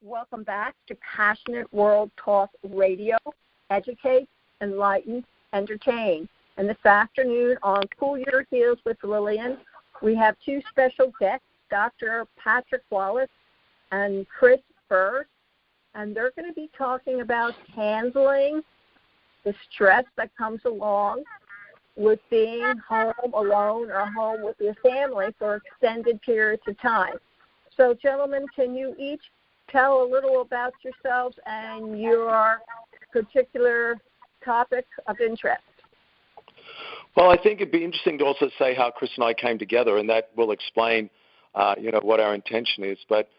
Welcome back to Passionate World Talk Radio. Educate, enlighten, entertain. And this afternoon on Cool Your Heels with Lillian, we have two special guests, Dr. Patrick Wallace and Chris Burres, and they're going to be talking about handling the stress that comes along with being home alone or home with your family for extended periods of time. So, gentlemen, can you each tell a little about yourselves and your particular topic of interest? Well, I think it'd be interesting to also say how Chris and I came together, and that will explain, what our intention is. But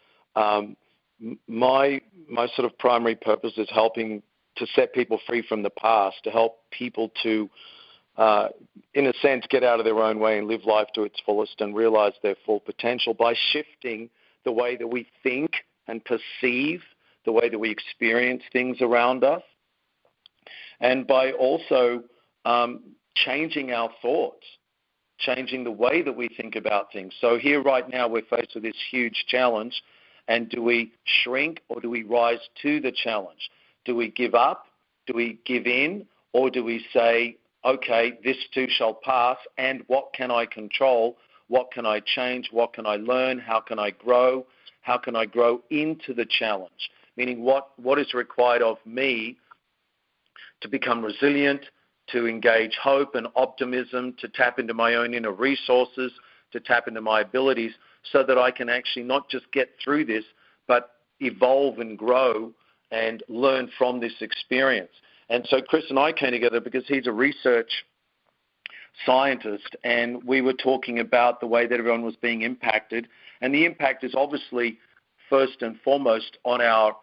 my sort of primary purpose is helping to set people free from the past, to help people to, in a sense, get out of their own way and live life to its fullest and realize their full potential by shifting the way that we think and perceive, the way that we experience things around us, and by also changing our thoughts, changing the way that we think about things. So here right now we're faced with this huge challenge, and do we shrink or do we rise to the challenge? Do we give up? Do we give in? Or do we say, okay, this too shall pass, and what can I control? What can I change? What can I learn? How can I grow? How can I grow into the challenge? Meaning what is required of me to become resilient, to engage hope and optimism, to tap into my own inner resources, to tap into my abilities so that I can actually not just get through this, but evolve and grow and learn from this experience. And so Chris and I came together because he's a research scientist, and we were talking about the way that everyone was being impacted. And the impact is obviously first and foremost on our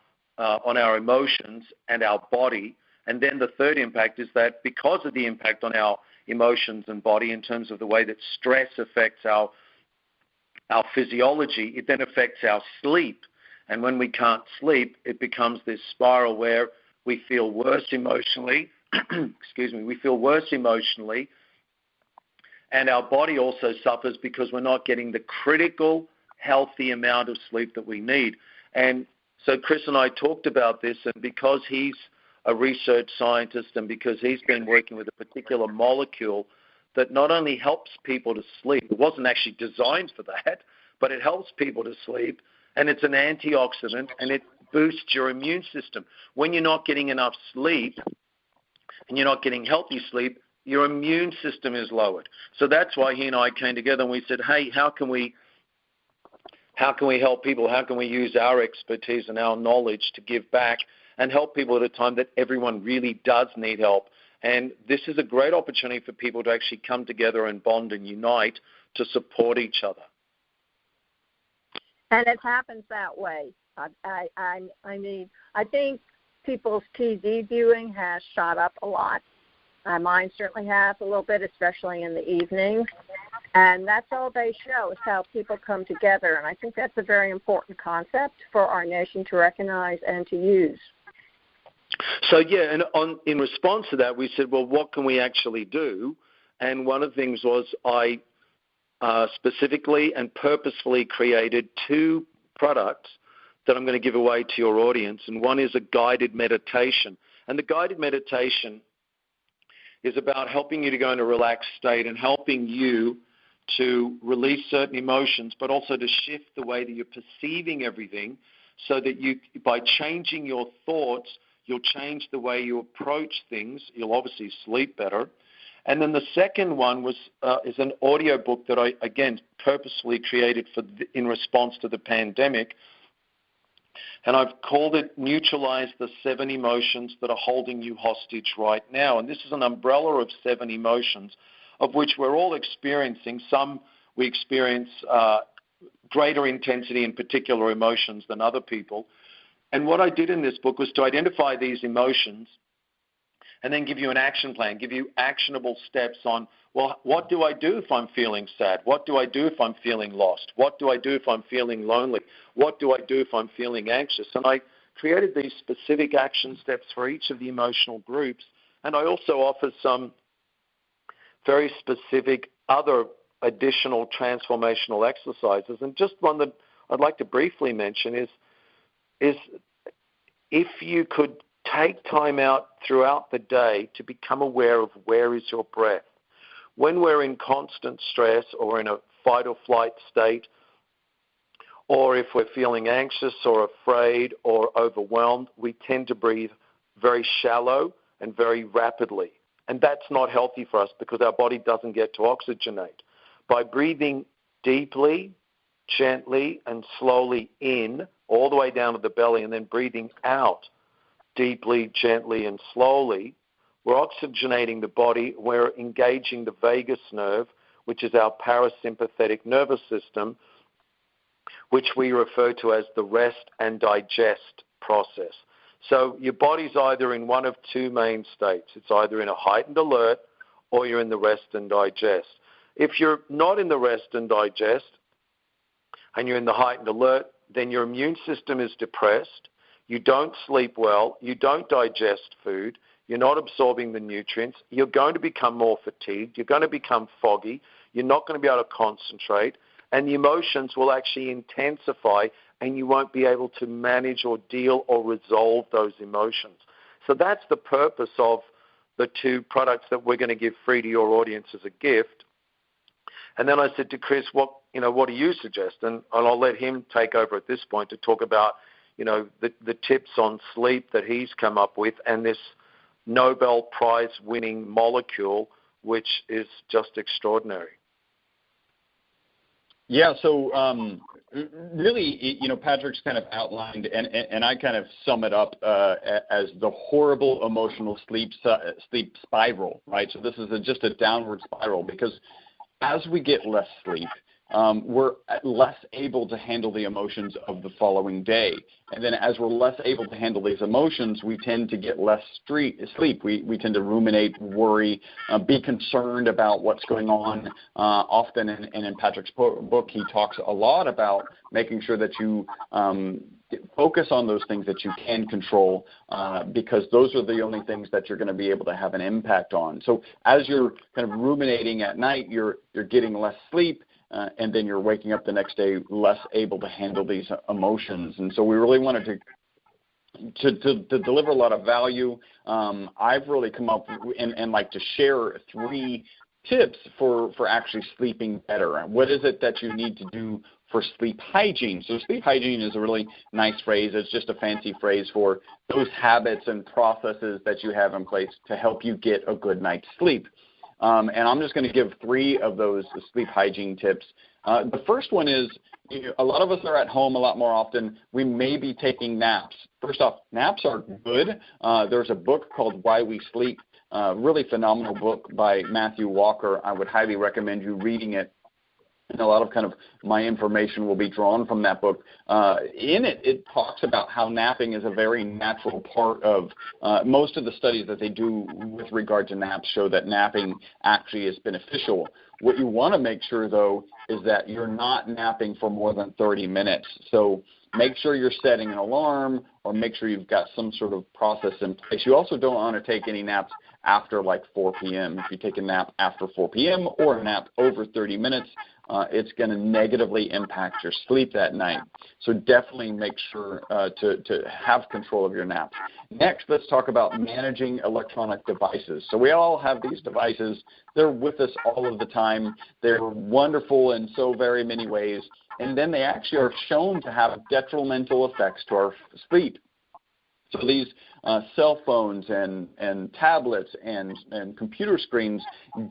emotions and our body. And then the third impact is that because of the impact on our emotions and body in terms of the way that stress affects our physiology, it then affects our sleep. And when we can't sleep, it becomes this spiral where we feel worse emotionally, we feel worse emotionally, and our body also suffers because we're not getting the critical, healthy amount of sleep that we need. And so Chris and I talked about this, and because he's a research scientist and because he's been working with a particular molecule that not only helps people to sleep, it wasn't actually designed for that, but it helps people to sleep, and it's an antioxidant, and it boosts your immune system. When you're not getting enough sleep and you're not getting healthy sleep, your immune system is lowered. So that's why he and I came together and we said, hey, how can we help people? How can we use our expertise and our knowledge to give back and help people at a time that everyone really does need help? And this is a great opportunity for people to actually come together and bond and unite to support each other. And it happens that way. I mean, I think people's TV viewing has shot up a lot. Mine certainly has a little bit, especially in the evenings. And that's all they show is how people come together. And I think that's a very important concept for our nation to recognize and to use. So, yeah, and in response to that, we said, well, what can we actually do? And one of the things was I specifically and purposefully created two products that I'm going to give away to your audience. And one is a guided meditation. And the guided meditation is about helping you to go into a relaxed state and helping you to release certain emotions, but also to shift the way that you're perceiving everything so that you, by changing your thoughts, you'll change the way you approach things. You'll obviously sleep better. And then the second one is an audio book that I, again, purposefully created in response to the pandemic. And I've called it Neutralize the 7 Emotions That Are Holding You Hostage Right Now. And this is an umbrella of 7 emotions of which we're all experiencing. Some we experience greater intensity in particular emotions than other people. And what I did in this book was to identify these emotions and then give you an action plan, give you actionable steps on, well, what do I do if I'm feeling sad? What do I do if I'm feeling lost? What do I do if I'm feeling lonely? What do I do if I'm feeling anxious? And I created these specific action steps for each of the emotional groups. And I also offer some very specific other additional transformational exercises. And just one that I'd like to briefly mention is is if you could take time out throughout the day to become aware of where is your breath. When we're in constant stress or in a fight or flight state, or if we're feeling anxious or afraid or overwhelmed, we tend to breathe very shallow and very rapidly. And that's not healthy for us because our body doesn't get to oxygenate. By breathing deeply, gently, and slowly in, all the way down to the belly, and then breathing out deeply, gently, and slowly, we're oxygenating the body. We're engaging the vagus nerve, which is our parasympathetic nervous system, which we refer to as the rest and digest process. So your body's either in one of two main states. It's either in a heightened alert or you're in the rest and digest. If you're not in the rest and digest and you're in the heightened alert, then your immune system is depressed. You don't sleep well. You don't digest food. You're not absorbing the nutrients. You're going to become more fatigued. You're going to become foggy. You're not going to be able to concentrate. And the emotions will actually intensify, and you won't be able to manage or deal or resolve those emotions. So that's the purpose of the two products that we're going to give free to your audience as a gift. And then I said to Chris, what do you suggest? And I'll let him take over at this point to talk about, the tips on sleep that he's come up with and this Nobel Prize-winning molecule, which is just extraordinary. Yeah, so really, Patrick's kind of outlined, and I kind of sum it up as the horrible emotional sleep spiral, right? So this is just a downward spiral because as we get less sleep, we're less able to handle the emotions of the following day. And then as we're less able to handle these emotions, we tend to get less sleep. We tend to ruminate, worry, be concerned about what's going on. Often, and in Patrick's book, he talks a lot about making sure that you focus on those things that you can control because those are the only things that you're going to be able to have an impact on. So as you're kind of ruminating at night, you're getting less sleep. And then you're waking up the next day less able to handle these emotions. And so we really wanted to deliver a lot of value. I've really come up and like to share 3 tips for actually sleeping better. What is it that you need to do for sleep hygiene? So sleep hygiene is a really nice phrase. It's just a fancy phrase for those habits and processes that you have in place to help you get a good night's sleep. And I'm just going to give 3 of those sleep hygiene tips. The first one is a lot of us are at home a lot more often. We may be taking naps. First off, naps are good. There's a book called Why We Sleep, really phenomenal book by Matthew Walker. I would highly recommend you reading it. And a lot of kind of my information will be drawn from that book. In it, it talks about how napping is a very natural part of most of the studies that they do with regard to naps show that napping actually is beneficial. What you want to make sure, though, is that you're not napping for more than 30 minutes. So make sure you're setting an alarm or make sure you've got some sort of process in place. You also don't want to take any naps after like 4 p.m. If you take a nap after 4 p.m. or a nap over 30 minutes, it's going to negatively impact your sleep that night. So definitely make sure to have control of your nap. Next, let's talk about managing electronic devices. So we all have these devices. They're with us all of the time. They're wonderful in so very many ways. And then they actually are shown to have detrimental effects to our sleep. So these cell phones and tablets and computer screens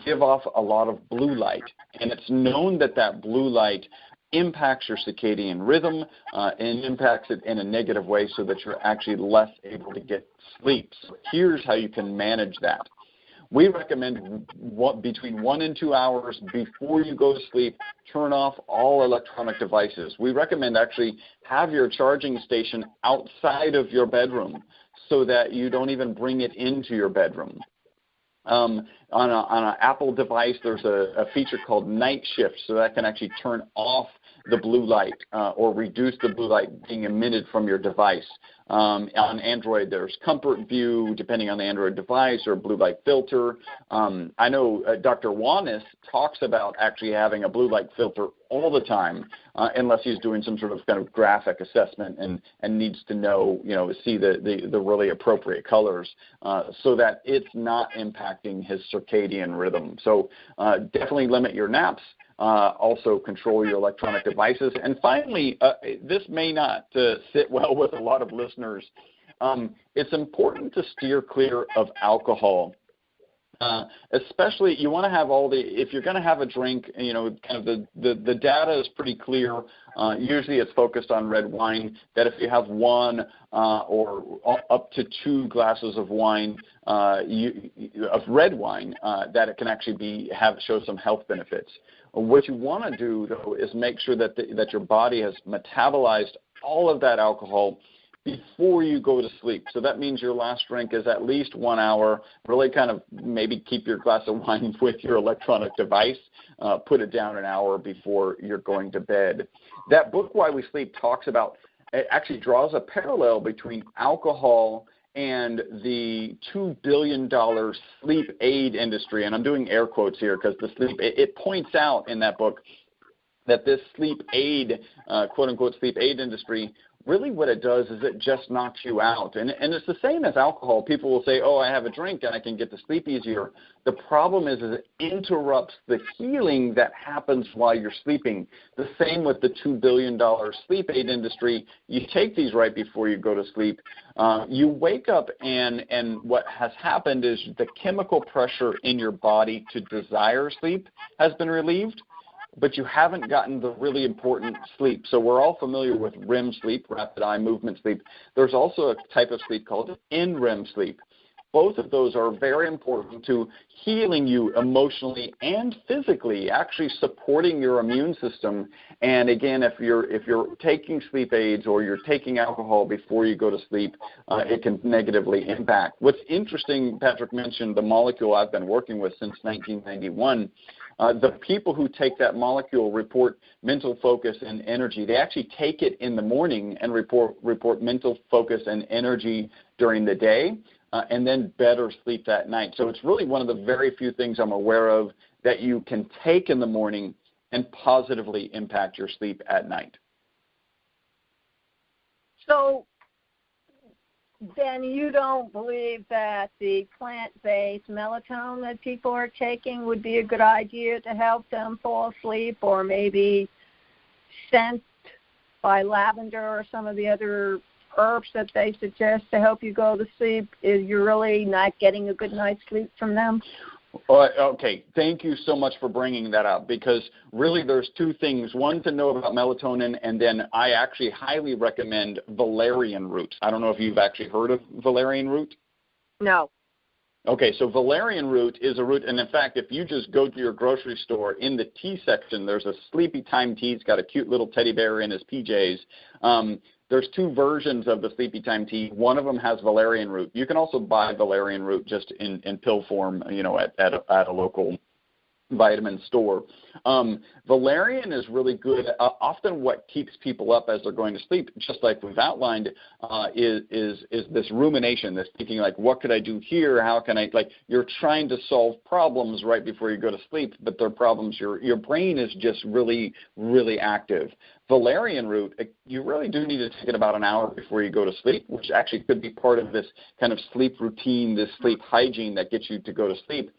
give off a lot of blue light. And it's known that blue light impacts your circadian rhythm and impacts it in a negative way so that you're actually less able to get sleep. So here's how you can manage that. We recommend between 1 and 2 hours before you go to sleep, turn off all electronic devices. We recommend actually have your charging station outside of your bedroom so that you don't even bring it into your bedroom. On an Apple device, there's a feature called Night Shift, so that can actually turn off the blue light or reduce the blue light being emitted from your device. On Android, there's Comfort View, depending on the Android device, or blue light filter. I know Dr. Wanis talks about actually having a blue light filter all the time, unless he's doing some sort of kind of graphic assessment and needs to know, see the really appropriate colors so that it's not impacting his circadian rhythm. So definitely limit your naps. Also control your electronic devices. And finally, this may not sit well with a lot of listeners. It's important to steer clear of alcohol. Especially, you want to have if you're going to have a drink, kind of the data is pretty clear. Usually it's focused on red wine, that if you have one or up to 2 glasses of wine, of red wine, that it can actually show some health benefits. What you want to do, though, is make sure that your body has metabolized all of that alcohol before you go to sleep. So that means your last drink is at least 1 hour. Really kind of maybe keep your glass of wine with your electronic device. Put it down an hour before you're going to bed. That book, Why We Sleep, it actually draws a parallel between alcohol and the $2 billion sleep aid industry. And I'm doing air quotes here because it points out in that book that this sleep aid, quote-unquote sleep aid industry, really what it does is it just knocks you out. And it's the same as alcohol. People will say, I have a drink and I can get to sleep easier. The problem is it interrupts the healing that happens while you're sleeping. The same with the $2 billion sleep aid industry. You take these right before you go to sleep. You wake up and what has happened is the chemical pressure in your body to desire sleep has been relieved, but you haven't gotten the really important sleep. So we're all familiar with REM sleep, rapid eye movement sleep. There's also a type of sleep called NREM sleep. Both of those are very important to healing you emotionally and physically, actually supporting your immune system. And again, if you're taking sleep aids or you're taking alcohol before you go to sleep, it can negatively impact. What's interesting, Patrick mentioned the molecule I've been working with since 1991. The people who take that molecule report mental focus and energy. They actually take it in the morning and report mental focus and energy during the day, and then better sleep that night. So it's really one of the very few things I'm aware of that you can take in the morning and positively impact your sleep at night. So then you don't believe that the plant-based melatonin that people are taking would be a good idea to help them fall asleep, or maybe scent by lavender or some of the other herbs that they suggest to help you go to sleep? Is you're really not getting a good night's sleep from them? Okay, thank you so much for bringing that up, because really there's 2 things. One, to know about melatonin, and then I actually highly recommend valerian root. I don't know if you've actually heard of valerian root. No. Okay, so valerian root is a root, and in fact, if you just go to your grocery store, in the tea section, there's a Sleepy Time tea. It's got a cute little teddy bear in his PJs. There's 2 versions of the Sleepy Time tea. One of them has valerian root. You can also buy valerian root just in pill form, at a local vitamin store. Valerian is really good. Often what keeps people up as they're going to sleep, just like we've outlined, is this rumination, this thinking like, what could I do here? How can I, you're trying to solve problems right before you go to sleep, but they're problems your brain is just really, really active. Valerian root, you really do need to take it about an hour before you go to sleep, which actually could be part of this kind of sleep routine, this sleep hygiene that gets you to go to sleep.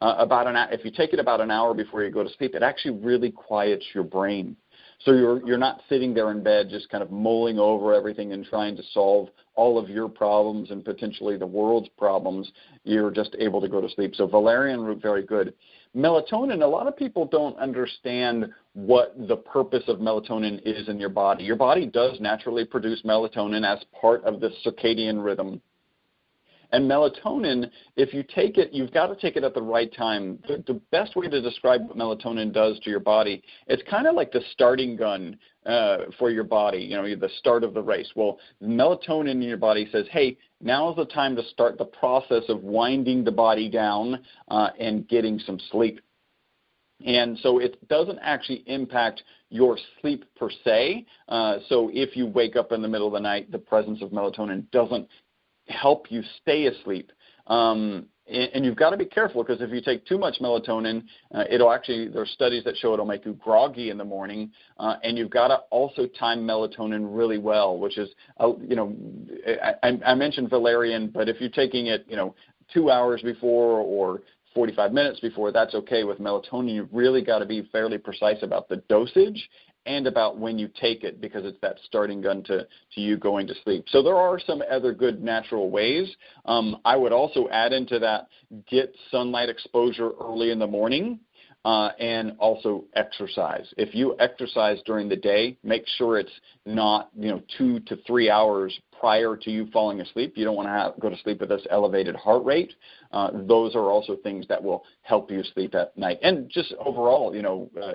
If you take it about an hour before you go to sleep, it actually really quiets your brain. So you're not sitting there in bed just kind of mulling over everything and trying to solve all of your problems and potentially the world's problems. You're just able to go to sleep. So valerian root, very good. Melatonin, a lot of people don't understand what the purpose of melatonin is in your body. Your body does naturally produce melatonin as part of the circadian rhythm. And melatonin, if you take it, you've got to take it at the right time. The best way to describe what melatonin does to your body, it's kind of like the starting gun for your body, the start of the race. Well, melatonin in your body says, hey, now is the time to start the process of winding the body down and getting some sleep. And so it doesn't actually impact your sleep per se. So if you wake up in the middle of the night, the presence of melatonin doesn't help you stay asleep. And you've got to be careful, because if you take too much melatonin, there's studies that show it'll make you groggy in the morning. And you've got to also time melatonin really well, which is, I mentioned valerian, but if you're taking it, 2 hours before or 45 minutes before, that's okay. With melatonin, you've really got to be fairly precise about the dosage and about when you take it, because it's that starting gun to you going to sleep. So there are some other good natural ways. I would also add into that, get sunlight exposure early in the morning, and also exercise. If you exercise during the day, make sure it's not 2 to 3 hours prior to you falling asleep. You don't want to go to sleep with this elevated heart rate. Those are also things that will help you sleep at night, and just overall,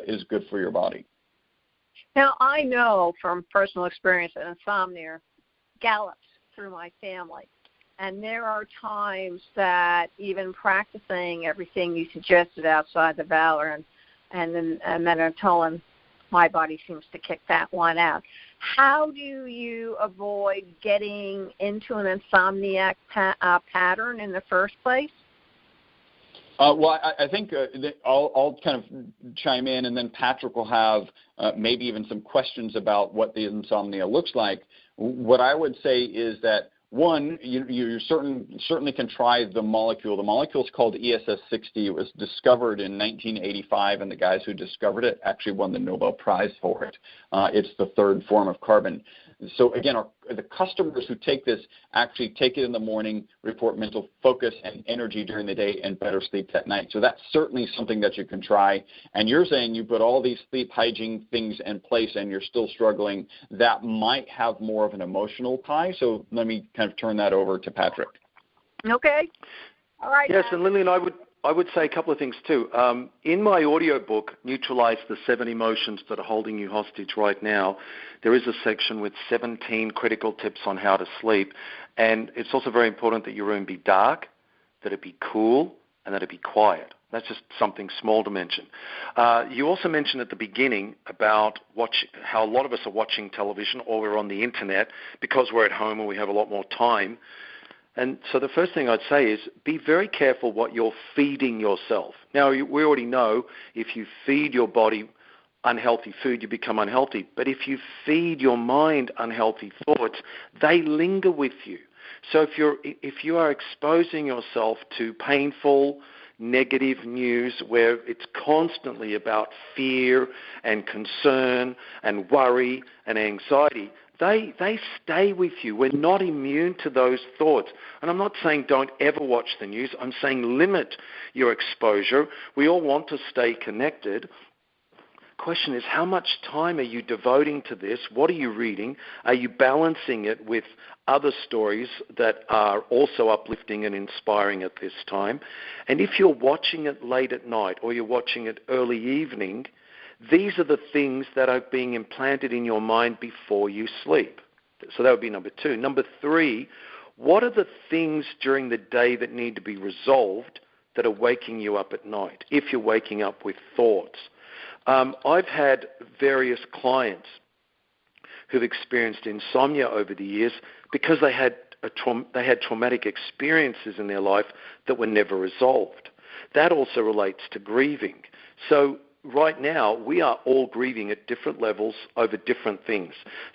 is good for your body. Now, I know from personal experience that insomnia gallops through my family. And there are times that even practicing everything you suggested outside the valor and then melatonin, my body seems to kick that one out. How do you avoid getting into an insomniac pattern in the first place? Well, I think I'll kind of chime in, and then Patrick will have maybe even some questions about what the insomnia looks like. What I would say is that, one, you certainly can try the molecule. The molecule is called ESS60. It was discovered in 1985, and the guys who discovered it actually won the Nobel Prize for it. It's the third form of carbon. So again, the customers who take this actually take it in the morning, report mental focus and energy during the day, and better sleep at night. So that's certainly something that you can try. And you're saying you put all these sleep hygiene things in place and you're still struggling. That might have more of an emotional tie. So let me kind of turn that over to Patrick. Okay. All right. Yes, and Lillian, I would say a couple of things too. In my audio book, Neutralize the 7 Emotions That Are Holding You Hostage Right Now, there is a section with 17 critical tips on how to sleep. And it's also very important that your room be dark, that it be cool, and that it be quiet. That's just something small to mention. You also mentioned at the beginning about how a lot of us are watching television or we're on the internet because we're at home and we have a lot more time. And so the first thing I'd say is be very careful what you're feeding yourself. Now, we already know if you feed your body unhealthy food, you become unhealthy. But if you feed your mind unhealthy thoughts, they linger with you. So if you are exposing yourself to painful, negative news where it's constantly about fear and concern and worry and anxiety, they stay with you. We're not immune to those thoughts. And I'm not saying don't ever watch the news. I'm saying limit your exposure. We all want to stay connected. Question is, how much time are you devoting to this? What are you reading? Are you balancing it with other stories that are also uplifting and inspiring at this time? And if you're watching it late at night or you're watching it early evening, these are the things that are being implanted in your mind before you sleep. So that would be number 2. Number 3, what are the things during the day that need to be resolved that are waking you up at night, if you're waking up with thoughts? I've had various clients who've experienced insomnia over the years because they had traumatic experiences in their life that were never resolved. That also relates to grieving. So right now, we are all grieving at different levels over different things.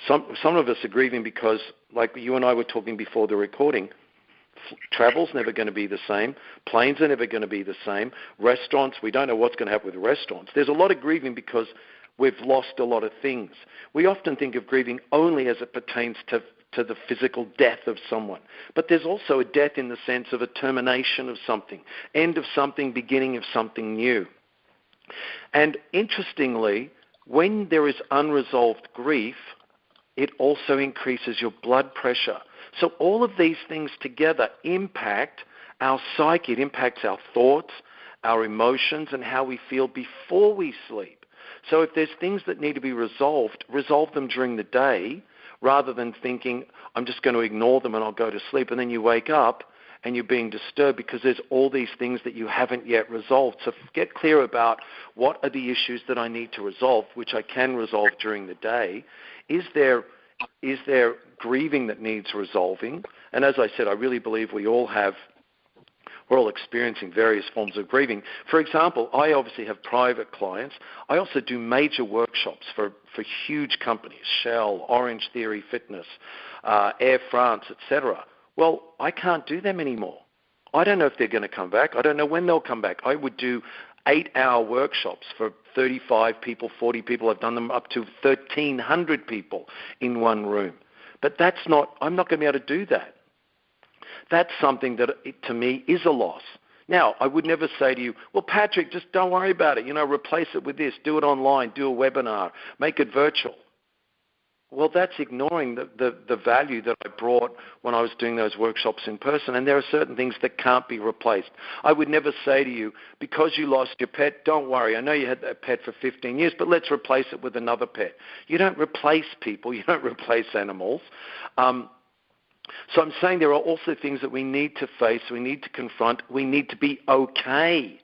Some of us are grieving because, like you and I were talking before the recording, travel's never going to be the same. Planes are never going to be the same. Restaurants, we don't know what's going to happen with restaurants. There's a lot of grieving because we've lost a lot of things. We often think of grieving only as it pertains to the physical death of someone. But there's also a death in the sense of a termination of something, end of something, beginning of something new. And interestingly, when there is unresolved grief, it also increases your blood pressure. So all of these things together impact our psyche. It impacts our thoughts, our emotions, and how we feel before we sleep. So if there's things that need to be resolved, resolve them during the day rather than thinking, I'm just going to ignore them and I'll go to sleep. And then you wake up and you're being disturbed because there's all these things that you haven't yet resolved. So get clear about what are the issues that I need to resolve, which I can resolve during the day. Is there grieving that needs resolving? And as I said, I really believe we're all experiencing various forms of grieving. For example, I obviously have private clients. I also do major workshops for huge companies, Shell, Orange Theory Fitness, Air France, etc. Well, I can't do them anymore. I don't know if they're going to come back. I don't know when they'll come back. I would do 8-hour workshops for 35 people, 40 people. I've done them up to 1,300 people in one room. But I'm not going to be able to do that. That's something that, to me, is a loss. Now, I would never say to you, well, Patrick, just don't worry about it. Replace it with this. Do it online. Do a webinar. Make it virtual. Well, that's ignoring the value that I brought when I was doing those workshops in person, and there are certain things that can't be replaced. I would never say to you, because you lost your pet, don't worry. I know you had that pet for 15 years, but let's replace it with another pet. You don't replace people. You don't replace animals. So I'm saying there are also things that we need to face, we need to confront, we need to be okay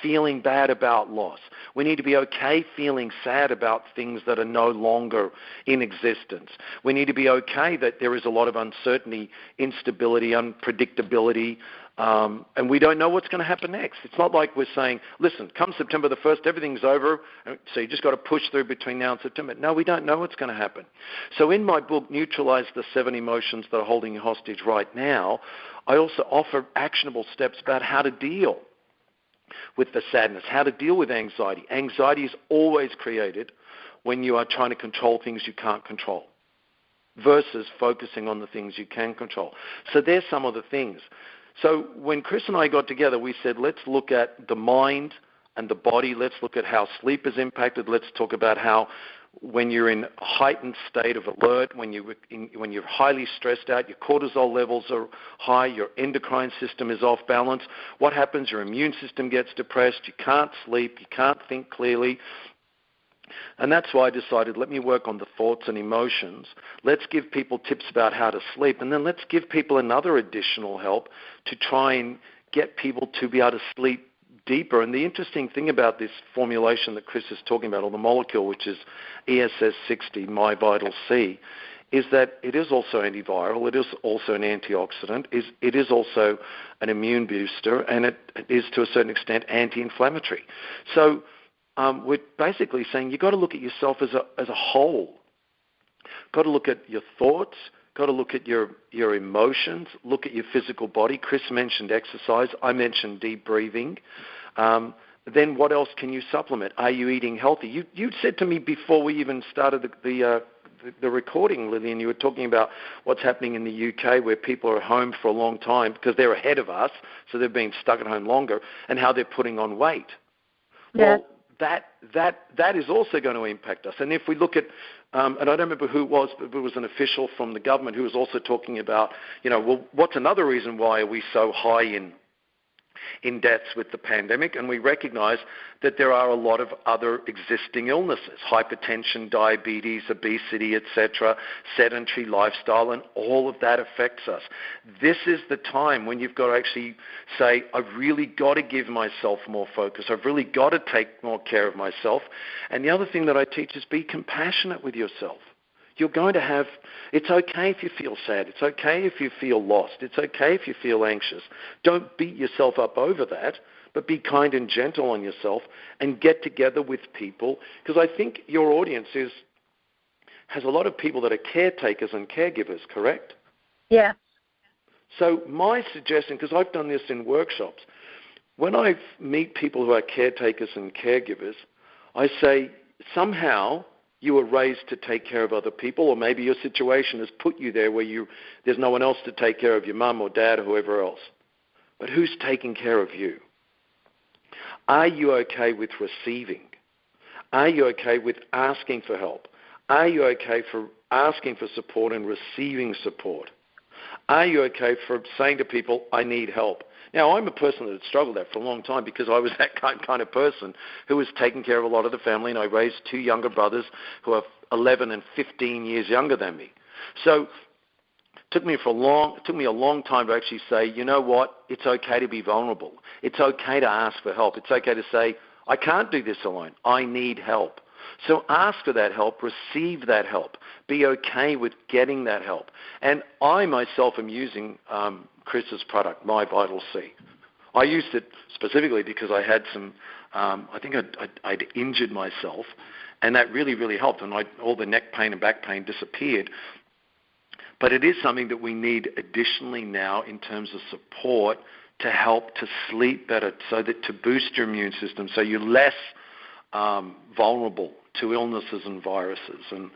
feeling bad about loss. We need to be okay feeling sad about things that are no longer in existence. We need to be okay that there is a lot of uncertainty, instability, unpredictability, and we don't know what's going to happen next. It's not like we're saying, listen, come September the 1st, everything's over, so you just got to push through between now and September. No, we don't know what's going to happen. So in my book, Neutralize the 7 Emotions That Are Holding You Hostage Right Now, I also offer actionable steps about how to deal with the sadness, how to deal with anxiety. Anxiety is always created when you are trying to control things you can't control versus focusing on the things you can control. So there's some of the things. So when Chris and I got together, we said, let's look at the mind and the body. Let's look at how sleep is impacted. Let's talk about how when you're in a heightened state of alert, when you're highly stressed out, your cortisol levels are high, your endocrine system is off balance. What happens? Your immune system gets depressed. You can't sleep. You can't think clearly. And that's why I decided, let me work on the thoughts and emotions. Let's give people tips about how to sleep, and then let's give people another additional help to try and get people to be able to sleep deeper. And the interesting thing about this formulation that Chris is talking about, or the molecule, which is ESS60, MyVital C, is that it is also antiviral, it is also an antioxidant, it is also an immune booster, and it is to a certain extent anti-inflammatory. So we're basically saying you've got to look at yourself as a whole. Got to look at your thoughts, got to look at your emotions, look at your physical body. Chris mentioned exercise. I mentioned deep breathing. Then what else can you supplement? Are you eating healthy? You said to me before we even started the recording, Lillian, you were talking about what's happening in the UK where people are home for a long time because they're ahead of us, so they've been stuck at home longer, and how they're putting on weight. Yes. Well, that is also going to impact us. And if we look at, and I don't remember who it was, but it was an official from the government who was also talking about, well, what's another reason why are we so high in deaths with the pandemic? And we recognize that there are a lot of other existing illnesses, hypertension, diabetes, obesity, etc., sedentary lifestyle, and all of that affects us. This is the time when you've got to actually say, I've really got to give myself more focus. I've really got to take more care of myself. And the other thing that I teach is be compassionate with yourself. You're going to have, it's okay if you feel sad. It's okay if you feel lost. It's okay if you feel anxious. Don't beat yourself up over that, but be kind and gentle on yourself and get together with people. Because I think your audience has a lot of people that are caretakers and caregivers, correct? Yeah. So my suggestion, because I've done this in workshops, when I meet people who are caretakers and caregivers, I say somehow you were raised to take care of other people, or maybe your situation has put you there where there's no one else to take care of, your mum or dad or whoever else. But who's taking care of you? Are you okay with receiving? Are you okay with asking for help? Are you okay for asking for support and receiving support? Are you okay for saying to people, I need help? Now, I'm a person that had struggled that for a long time because I was that kind of person who was taking care of a lot of the family, and I raised 2 younger brothers who are 11 and 15 years younger than me. So took me a long time to actually say, you know what, it's okay to be vulnerable. It's okay to ask for help. It's okay to say, I can't do this alone. I need help. So ask for that help, receive that help, be okay with getting that help. And I myself am using Chris's product, My Vital C. I used it specifically because I had some, I think I'd injured myself, and that really, really helped, and all the neck pain and back pain disappeared. But it is something that we need additionally now in terms of support to help to sleep better, so that to boost your immune system, so you're less vulnerable to illnesses and viruses. And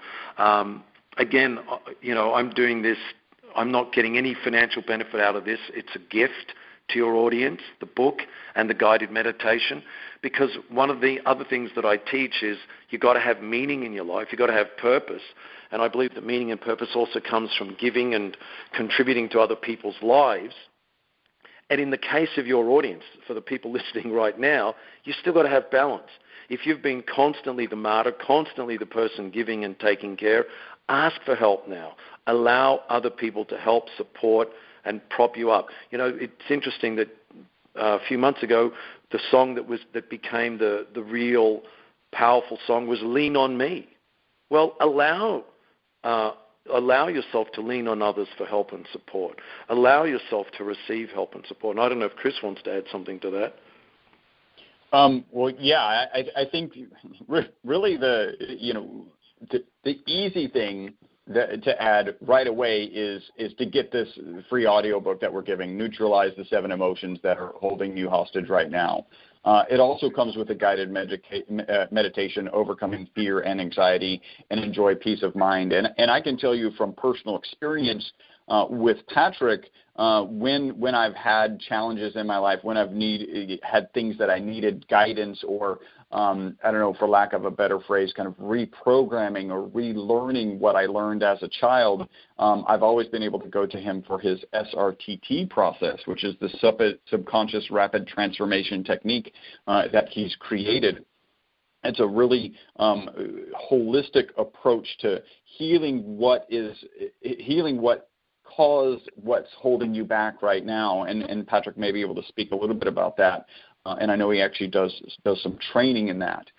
again, I'm doing this. I'm not getting any financial benefit out of this. It's a gift to your audience, the book and the guided meditation, because one of the other things that I teach is you've got to have meaning in your life. You've got to have purpose. And I believe that meaning and purpose also comes from giving and contributing to other people's lives. And in the case of your audience, for the people listening right now, you still got to have balance. If you've been constantly the martyr, constantly the person giving and taking care, ask for help now. Allow other people to help, support, and prop you up. It's interesting that a few months ago, the song that became the real powerful song was "Lean on Me." Well, allow yourself to lean on others for help and support. Allow yourself to receive help and support. And I don't know if Chris wants to add something to that. Well, yeah, I think really the easy thing to add right away is to get this free audiobook that we're giving, Neutralize the 7 Emotions That Are Holding You Hostage Right Now. It also comes with a guided meditation, Overcoming Fear and Anxiety, and Enjoy Peace of Mind. And I can tell you from personal experience with Patrick, when I've had challenges in my life, when I've had things that I needed guidance or, I don't know, for lack of a better phrase, kind of reprogramming or relearning what I learned as a child, I've always been able to go to him for his SRTT process, which is the subconscious rapid transformation technique that he's created. It's a really holistic approach to healing what caused what's holding you back right now. And Patrick may be able to speak a little bit about that. And I know he actually does some training in that.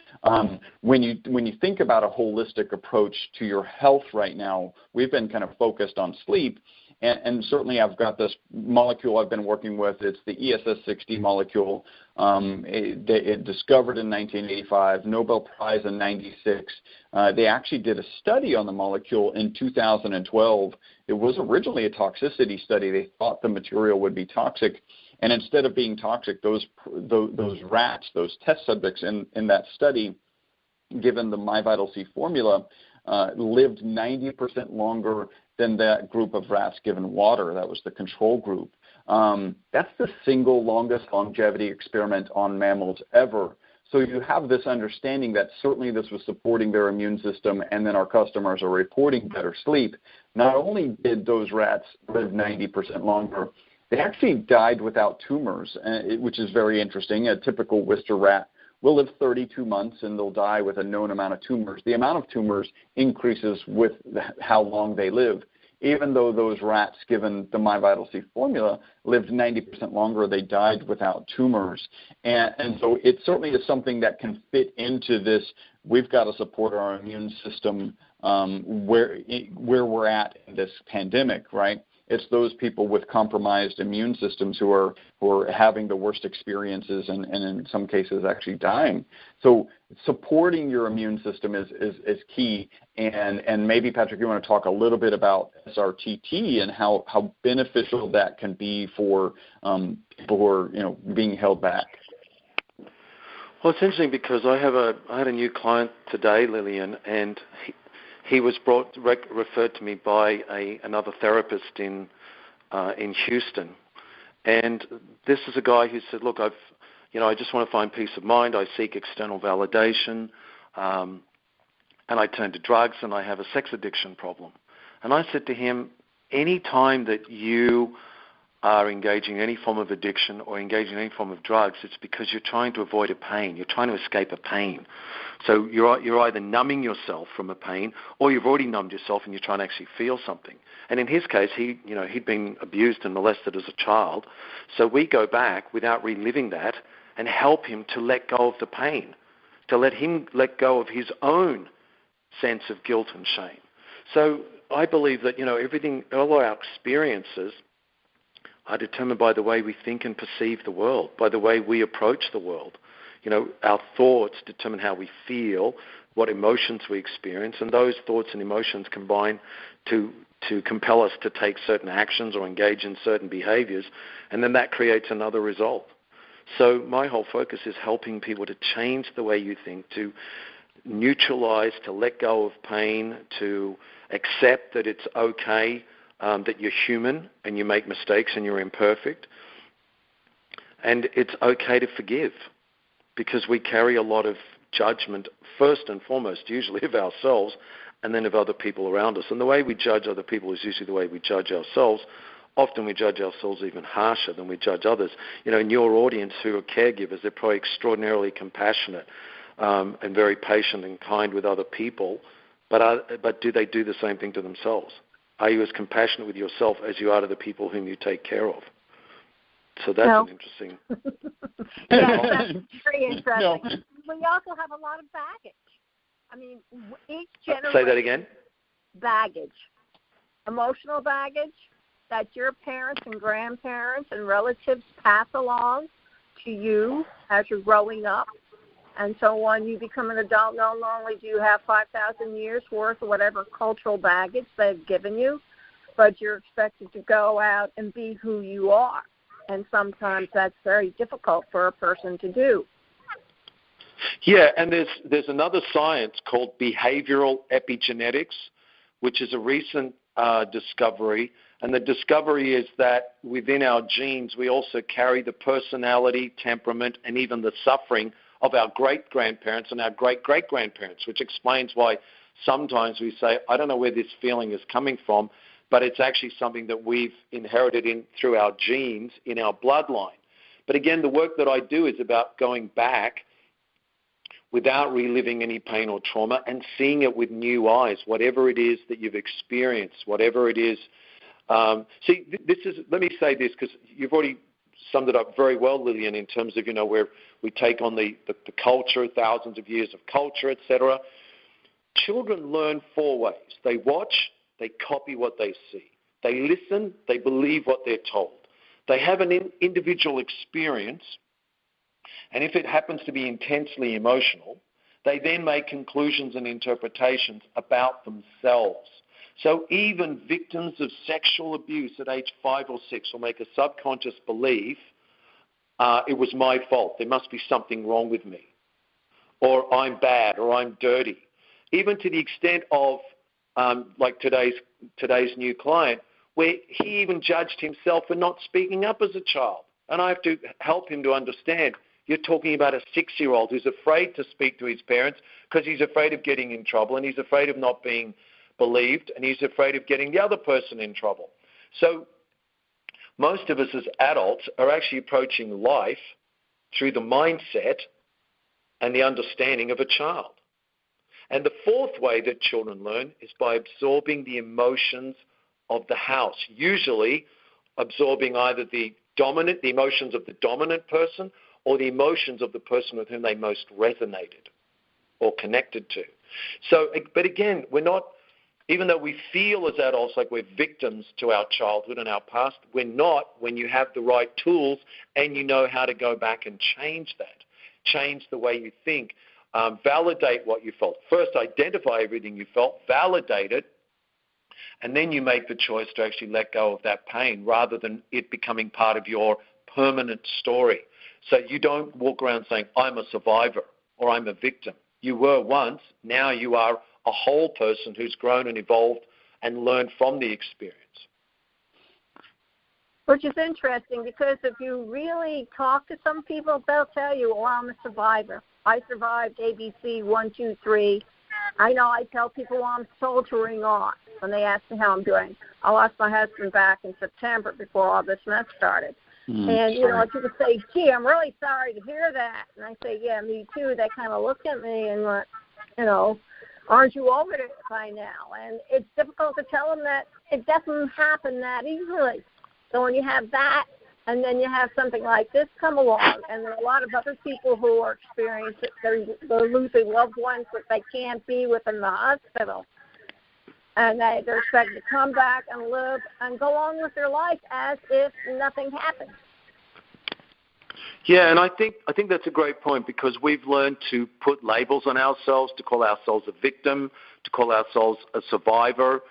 When you think about a holistic approach to your health right now, we've been kind of focused on sleep. And certainly I've got this molecule I've been working with. It's the ESS60 molecule. It discovered in 1985, Nobel Prize in 96. They actually did a study on the molecule in 2012. It was originally a toxicity study. They thought the material would be toxic. And instead of being toxic, those rats, those test subjects in that study, given the My Vital C formula, lived 90% longer than that group of rats given water. That was the control group. That's the single longest longevity experiment on mammals ever. So you have this understanding that certainly this was supporting their immune system, and then our customers are reporting better sleep. Not only did those rats live 90% longer, they actually died without tumors, which is very interesting. A typical Worcester rat will live 32 months, and they'll die with a known amount of tumors. The amount of tumors increases with how long they live. Even though those rats, given the My Vital C formula, lived 90% longer, they died without tumors. And so it certainly is something that can fit into this. We've got to support our immune system where we're at in this pandemic, right? It's those people with compromised immune systems who are having the worst experiences and in some cases actually dying. So supporting your immune system is key. And maybe, Patrick, you want to talk a little bit about SRTT and how beneficial that can be for people who are being held back. Well, it's interesting because I had a new client today, Lillian, and he was referred to me by another therapist in Houston, and this is a guy who said, "Look, I just want to find peace of mind. I seek external validation, and I turn to drugs, and I have a sex addiction problem." And I said to him, "Any time that you are engaging in any form of addiction or engaging in any form of drugs, it's because you're trying to avoid a pain. You're trying to escape a pain. So you're either numbing yourself from a pain, or you've already numbed yourself and you're trying to actually feel something. And in his case, he'd been abused and molested as a child. So we go back without reliving that and help him to let go of the pain, to let him let go of his own sense of guilt and shame. So I believe that, everything, all our experiences are determined by the way we think and perceive the world, by the way we approach the world. Our thoughts determine how we feel, what emotions we experience, and those thoughts and emotions combine to compel us to take certain actions or engage in certain behaviors, and then that creates another result. So my whole focus is helping people to change the way you think, to neutralize, to let go of pain, to accept that it's okay, that you're human and you make mistakes and you're imperfect. And it's okay to forgive, because we carry a lot of judgment, first and foremost, usually of ourselves, and then of other people around us. And the way we judge other people is usually the way we judge ourselves. Often we judge ourselves even harsher than we judge others. In your audience who are caregivers, they're probably extraordinarily compassionate and very patient and kind with other people. But do they do the same thing to themselves? Are you as compassionate with yourself as you are to the people whom you take care of? So that's an interesting... Yes, that's very interesting. No. We also have a lot of baggage. I mean, each generation... Say that again? Baggage. Emotional baggage that your parents and grandparents and relatives pass along to you as you're growing up. And so when you become an adult, not only do you have 5,000 years worth of whatever cultural baggage they've given you, but you're expected to go out and be who you are. And sometimes that's very difficult for a person to do. Yeah, and there's another science called behavioral epigenetics, which is a recent discovery. And the discovery is that within our genes, we also carry the personality, temperament, and even the suffering of our great-grandparents and our great-great-grandparents, which explains why sometimes we say, I don't know where this feeling is coming from, but it's actually something that we've inherited through our genes in our bloodline. But again, the work that I do is about going back without reliving any pain or trauma and seeing it with new eyes, whatever it is that you've experienced, whatever it is. Let me say this, because you've already summed it up very well, Lillian, in terms of, where we take on the culture, thousands of years of culture, etc. Children learn 4 ways. They watch, they copy what they see. They listen, they believe what they're told. They have an individual experience, and if it happens to be intensely emotional, they then make conclusions and interpretations about themselves. So even victims of sexual abuse at age 5 or 6 will make a subconscious belief, it was my fault, there must be something wrong with me, or I'm bad, or I'm dirty. Even to the extent of, like today's new client, where he even judged himself for not speaking up as a child. And I have to help him to understand, you're talking about a 6-year-old who's afraid to speak to his parents because he's afraid of getting in trouble, and he's afraid of not being believed, and he's afraid of getting the other person in trouble. So most of us as adults are actually approaching life through the mindset and the understanding of a child. And the 4th way that children learn is by absorbing the emotions of the house, usually absorbing either the emotions of the dominant person or the emotions of the person with whom they most resonated or connected to. So, but again, we're not, even though we feel as adults like we're victims to our childhood and our past, we're not when you have the right tools and you know how to go back and change that, change the way you think, validate what you felt. First, identify everything you felt, validate it, and then you make the choice to actually let go of that pain rather than it becoming part of your permanent story. So you don't walk around saying, I'm a survivor or I'm a victim. You were once, now you are a whole person who's grown and evolved and learned from the experience. Which is interesting, because if you really talk to some people, they'll tell you, oh, I'm a survivor. I survived ABC 1, 2, 3. I know I tell people, well, I'm soldiering on. when they ask me how I'm doing. I lost my husband back in September before all this mess started. And, people say, gee, I'm really sorry to hear that. And I say, yeah, me too. They kind of look at me and went, aren't you over it by now? And it's difficult to tell them that it doesn't happen that easily. So when you have that, and then you have something like this come along, and there are a lot of other people who are experiencing it. They're losing loved ones that they can't be with in the hospital. And they're expected to come back and live and go on with their life as if nothing happened. Yeah, and I think that's a great point, because we've learned to put labels on ourselves, to call ourselves a victim, to call ourselves a survivor,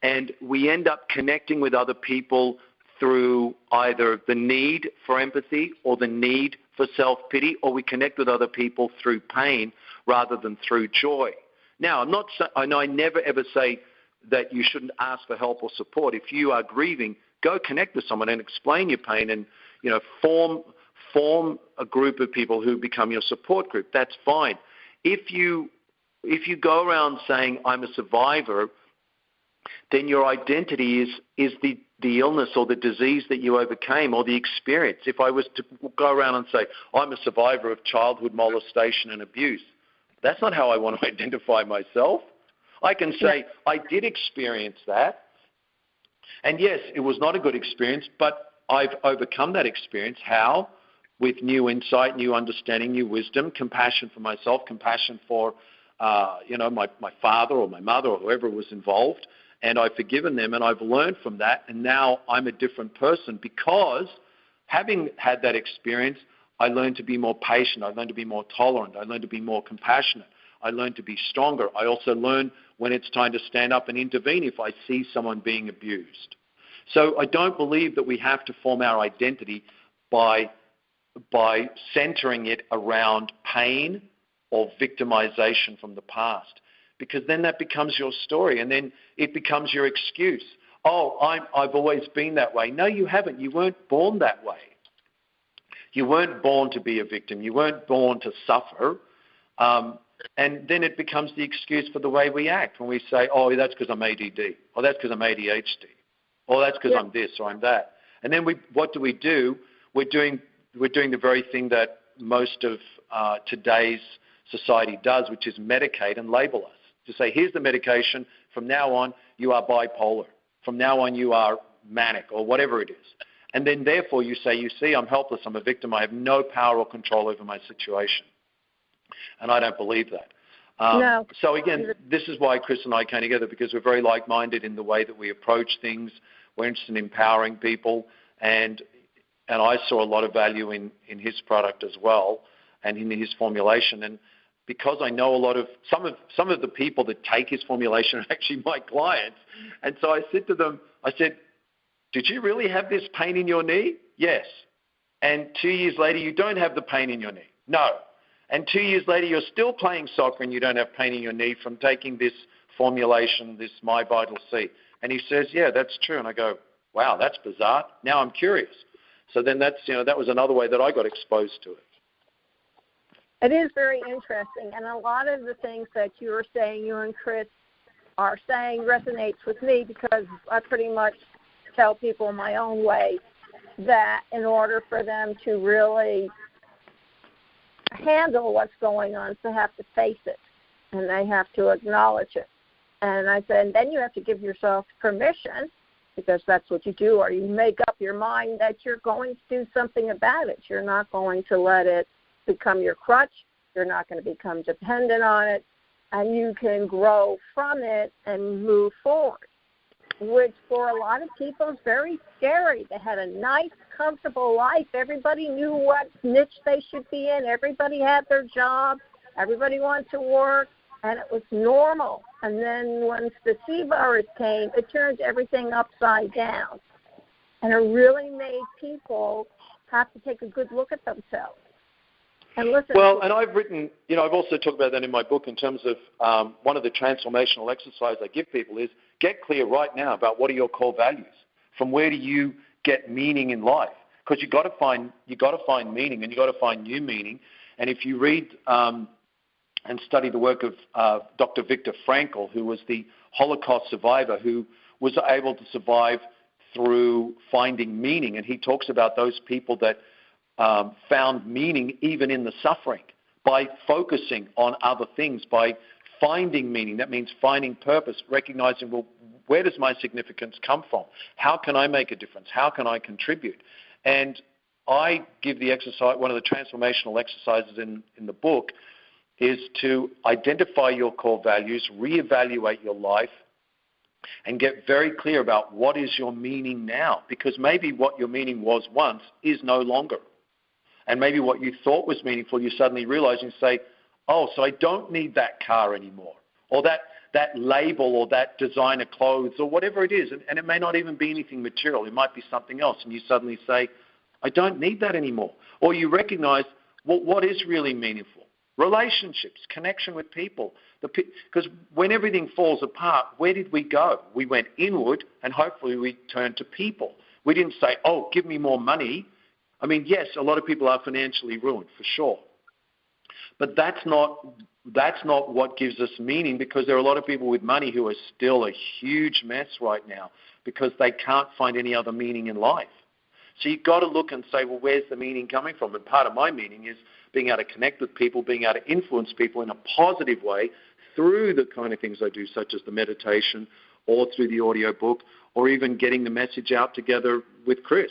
and we end up connecting with other people through either the need for empathy or the need for self-pity, or we connect with other people through pain rather than through joy. Now, I never ever say that you shouldn't ask for help or support. If you are grieving, go connect with someone and explain your pain, and form a group of people who become your support group. That's fine. If you go around saying I'm a survivor, then your identity is the illness or the disease that you overcame or the experience. If I was to go around and say I'm a survivor of childhood molestation and abuse, that's not how I want to identify myself. I can say I did experience that, and yes, it was not a good experience, but I've overcome that experience. How? With new insight, new understanding, new wisdom, compassion for myself, compassion for my father or my mother or whoever was involved, and I've forgiven them, and I've learned from that, and now I'm a different person because having had that experience, I learned to be more patient, I learned to be more tolerant, I learned to be more compassionate, I learned to be stronger. I also learned when it's time to stand up and intervene if I see someone being abused. So I don't believe that we have to form our identity by centering it around pain or victimization from the past, because then that becomes your story, and then it becomes your excuse. Oh, I've always been that way. No, you haven't. You weren't born that way. You weren't born to be a victim. You weren't born to suffer. And then it becomes the excuse for the way we act when we say, oh, that's because I'm ADD, or that's because I'm ADHD, or that's because I'm this or I'm that. And then what do? We're doing the very thing that most of today's society does, which is medicate and label us. To say, here's the medication, from now on you are bipolar, from now on you are manic, or whatever it is. And then therefore you say, you see, I'm helpless, I'm a victim, I have no power or control over my situation. And I don't believe that. No. So again, this is why Chris and I came together, because we're very like-minded in the way that we approach things. We're interested in empowering people, and I saw a lot of value in his product as well, and in his formulation. And because I know some of the people that take his formulation are actually my clients, and so I said to them, did you really have this pain in your knee? Yes. And 2 years later, you don't have the pain in your knee? No. And 2 years later, you're still playing soccer and you don't have pain in your knee from taking this formulation, this My Vital C. And he says, yeah, that's true. And I go, wow, that's bizarre. Now I'm curious. So then that was another way that I got exposed to it. It is very interesting. And a lot of the things that you were saying, you and Chris are saying, resonates with me, because I pretty much tell people in my own way that in order for them to really handle what's going on, they have to face it and they have to acknowledge it. And I said, and then you have to give yourself permission, because that's what you do, or you make up your mind that you're going to do something about it. You're not going to let it become your crutch. You're not going to become dependent on it, and you can grow from it and move forward, which for a lot of people is very scary. They had a nice, comfortable life. Everybody knew what niche they should be in. Everybody had their job. Everybody wanted to work, and it was normal. And then once the C virus came, it turned everything upside down. And it really made people have to take a good look at themselves and listen. Well, and I've written, I've also talked about that in my book in terms of one of the transformational exercises I give people is get clear right now about what are your core values. From where do you get meaning in life? Because you got to find meaning, and you got to find new meaning. And if you read and study the work of Dr. Viktor Frankl, who was the Holocaust survivor who was able to survive through finding meaning. And he talks about those people that found meaning even in the suffering by focusing on other things, by finding meaning. That means finding purpose, recognizing, well, where does my significance come from? How can I make a difference? How can I contribute? And I give the exercise, one of the transformational exercises in the book is to identify your core values, reevaluate your life, and get very clear about what is your meaning now. Because maybe what your meaning was once is no longer. And maybe what you thought was meaningful, you suddenly realize and say, oh, so I don't need that car anymore, or that label, or that designer clothes, or whatever it is. And it may not even be anything material. It might be something else. And you suddenly say, I don't need that anymore. Or you recognize, well, what is really meaningful? Relationships, connection with people. Because when everything falls apart, where did we go? We went inward, and hopefully we turned to people. We didn't say, oh, give me more money. I mean, yes, a lot of people are financially ruined, for sure. But that's not what gives us meaning, because there are a lot of people with money who are still a huge mess right now because they can't find any other meaning in life. So you've got to look and say, well, where's the meaning coming from? And part of my meaning is being able to connect with people, being able to influence people in a positive way through the kind of things I do, such as the meditation or through the audio book, or even getting the message out together with Chris.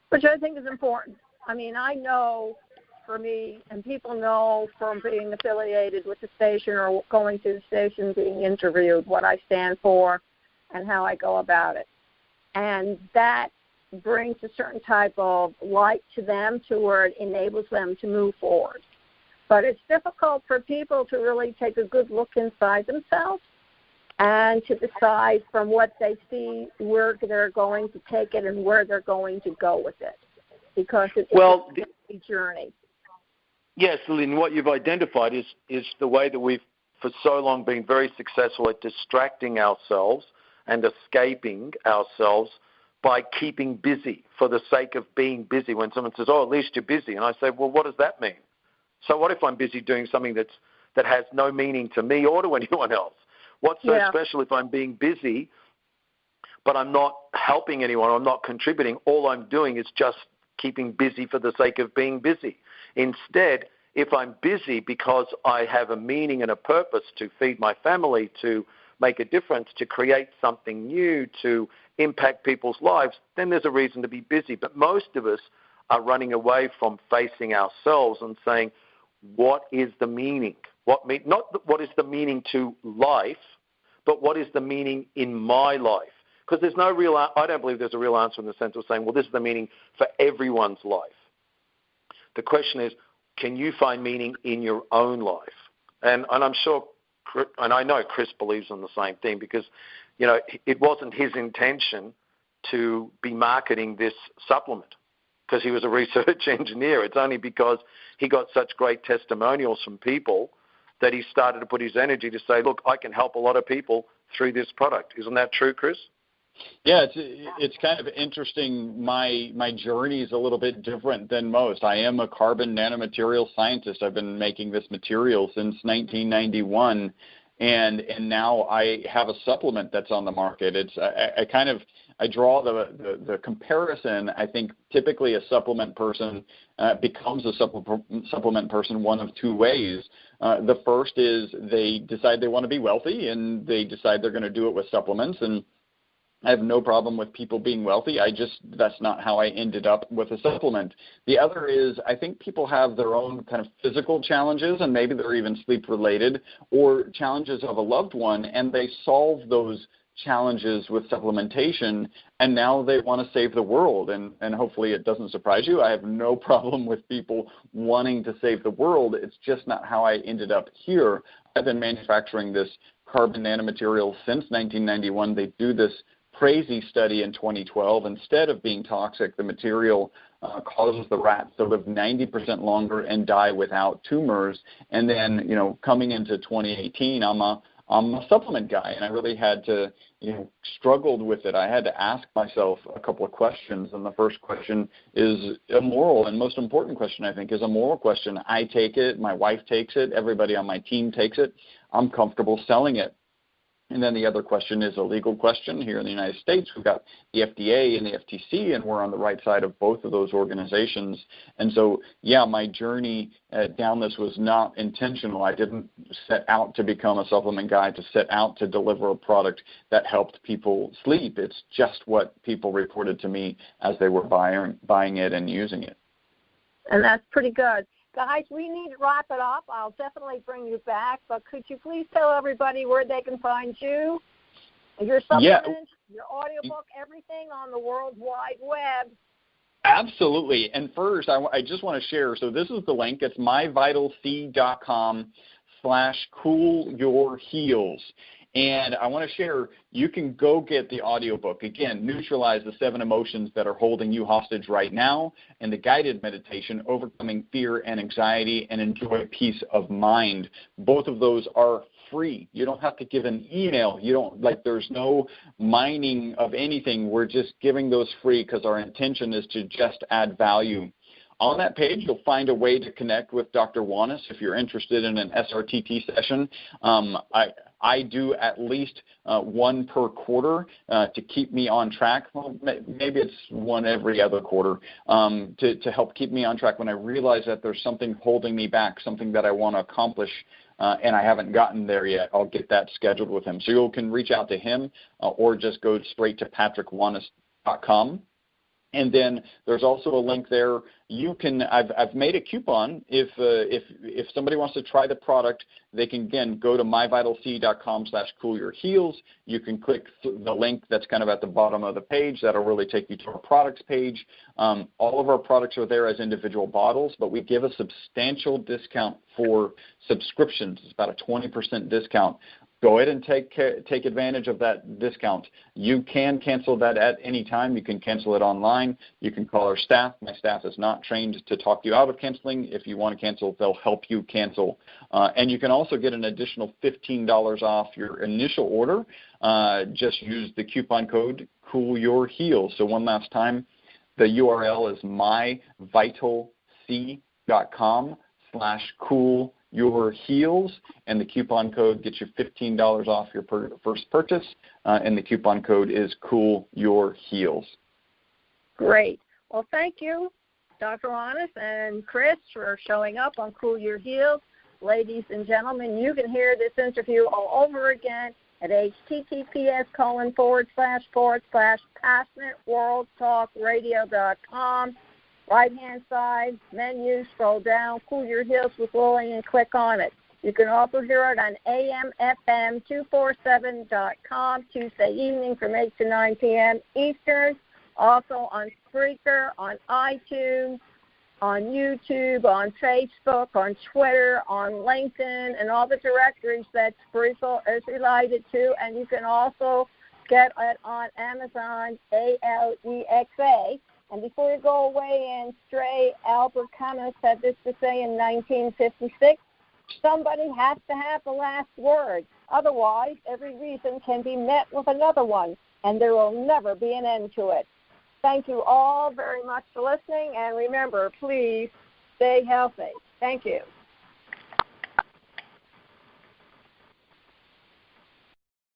Which I think is important. I mean, I know for me, and people know from being affiliated with the station or going to the station, being interviewed, what I stand for and how I go about it. And that brings a certain type of light to them to where it enables them to move forward. But it's difficult for people to really take a good look inside themselves and to decide from what they see where they're going to take it and where they're going to go with it, because it's a journey. Yes, Lynn, what you've identified is the way that we've for so long been very successful at distracting ourselves and escaping ourselves by keeping busy for the sake of being busy. When someone says, oh, at least you're busy, and I say, well, what does that mean? So what if I'm busy doing something that has no meaning to me or to anyone else? What's so special if I'm being busy, but I'm not helping anyone, I'm not contributing? All I'm doing is just keeping busy for the sake of being busy. Instead, if I'm busy because I have a meaning and a purpose to feed my family, to make a difference, to create something new, to impact people's lives, then there's a reason to be busy. But most of us are running away from facing ourselves and saying, what is the meaning? Not what is the meaning to life, but what is the meaning in my life? Because there's no real, I don't believe there's a real answer in the sense of saying, well, this is the meaning for everyone's life. The question is, can you find meaning in your own life? And I'm sure, and I know Chris believes in the same thing, because, it wasn't his intention to be marketing this supplement because he was a research engineer. It's only because he got such great testimonials from people that he started to put his energy to say, look, I can help a lot of people through this product. Isn't that true, Chris? Yeah, it's kind of interesting. My journey is a little bit different than most. I am a carbon nanomaterial scientist. I've been making this material since 1991, and now I have a supplement that's on the market. I draw the comparison. I think typically a supplement person becomes a supplement person one of two ways. The first is they decide they want to be wealthy, and they decide they're going to do it with supplements, and I have no problem with people being wealthy. That's not how I ended up with a supplement. The other is, I think people have their own kind of physical challenges, and maybe they're even sleep related, or challenges of a loved one, and they solve those challenges with supplementation, and now they want to save the world. And hopefully it doesn't surprise you. I have no problem with people wanting to save the world. It's just not how I ended up here. I've been manufacturing this carbon nanomaterial since 1991. They do this crazy study in 2012. Instead of being toxic, the material causes the rats to live 90% longer and die without tumors. And then, coming into 2018, I'm I'm a supplement guy, and I really had to, struggled with it. I had to ask myself a couple of questions, and the first question is a moral, and most important question, I think, is a moral question. I take it, my wife takes it, everybody on my team takes it. I'm comfortable selling it. And then the other question is a legal question. Here in the United States, we've got the FDA and the FTC, and we're on the right side of both of those organizations. And so, my journey down this was not intentional. I didn't set out to become a supplement guy, to set out to deliver a product that helped people sleep. It's just what people reported to me as they were buying it and using it. And that's pretty good. Guys, we need to wrap it up. I'll definitely bring you back, but could you please tell everybody where they can find you, your supplements, your audiobook, everything on the World Wide Web? Absolutely. And first, I just want to share. So this is the link. It's myvitalc.com/coolyourheels. And I want to share, you can go get the audiobook. Again, Neutralize the 7 Emotions That Are Holding You Hostage Right Now, and the guided meditation, Overcoming Fear and Anxiety and Enjoy Peace of Mind. Both of those are free. You don't have to give an email. There's no mining of anything. We're just giving those free because our intention is to just add value. On that page, you'll find a way to connect with Dr. Wanis if you're interested in an SRTT session. I do at least one per quarter to keep me on track. Well, maybe it's one every other quarter to help keep me on track when I realize that there's something holding me back, something that I want to accomplish, and I haven't gotten there yet. I'll get that scheduled with him. So you can reach out to him or just go straight to pwrnetworkllc.com. And then there's also a link there. I've made a coupon. If somebody wants to try the product, they can, again, go to myvitalc.com/coolyourheels. You can click the link that's kind of at the bottom of the page. That'll really take you to our products page. All of our products are there as individual bottles, but we give a substantial discount for subscriptions. It's about a 20% discount. Go ahead and take advantage of that discount. You can cancel that at any time. You can cancel it online. You can call our staff. My staff is not trained to talk you out of canceling. If you want to cancel, they'll help you cancel. And you can also get an additional $15 off your initial order. Just use the coupon code COOLYOURHEELS. So one last time, the URL is myvitalc.com/coolyourheels, and the coupon code gets you $15 off your first purchase, and the coupon code is COOLYOURHEELS. Great. Well, thank you, Dr. Wanis and Chris, for showing up on Cool Your Heels. Ladies and gentlemen, you can hear this interview all over again at https://passionateworldtalkradio.com. Right-hand side, menu, scroll down, Cool Your Heels with Lillian, and click on it. You can also hear it on AMFM247.com Tuesday evening from 8 to 9 p.m. Eastern. Also on Spreaker, on iTunes, on YouTube, on Facebook, on Twitter, on LinkedIn, and all the directories that Spreaker is related to. And you can also get it on Amazon, ALEXA. And before you go away and stray, Albert Camus had this to say in 1956, somebody has to have the last word. Otherwise, every reason can be met with another one, and there will never be an end to it. Thank you all very much for listening, and remember, please stay healthy. Thank you.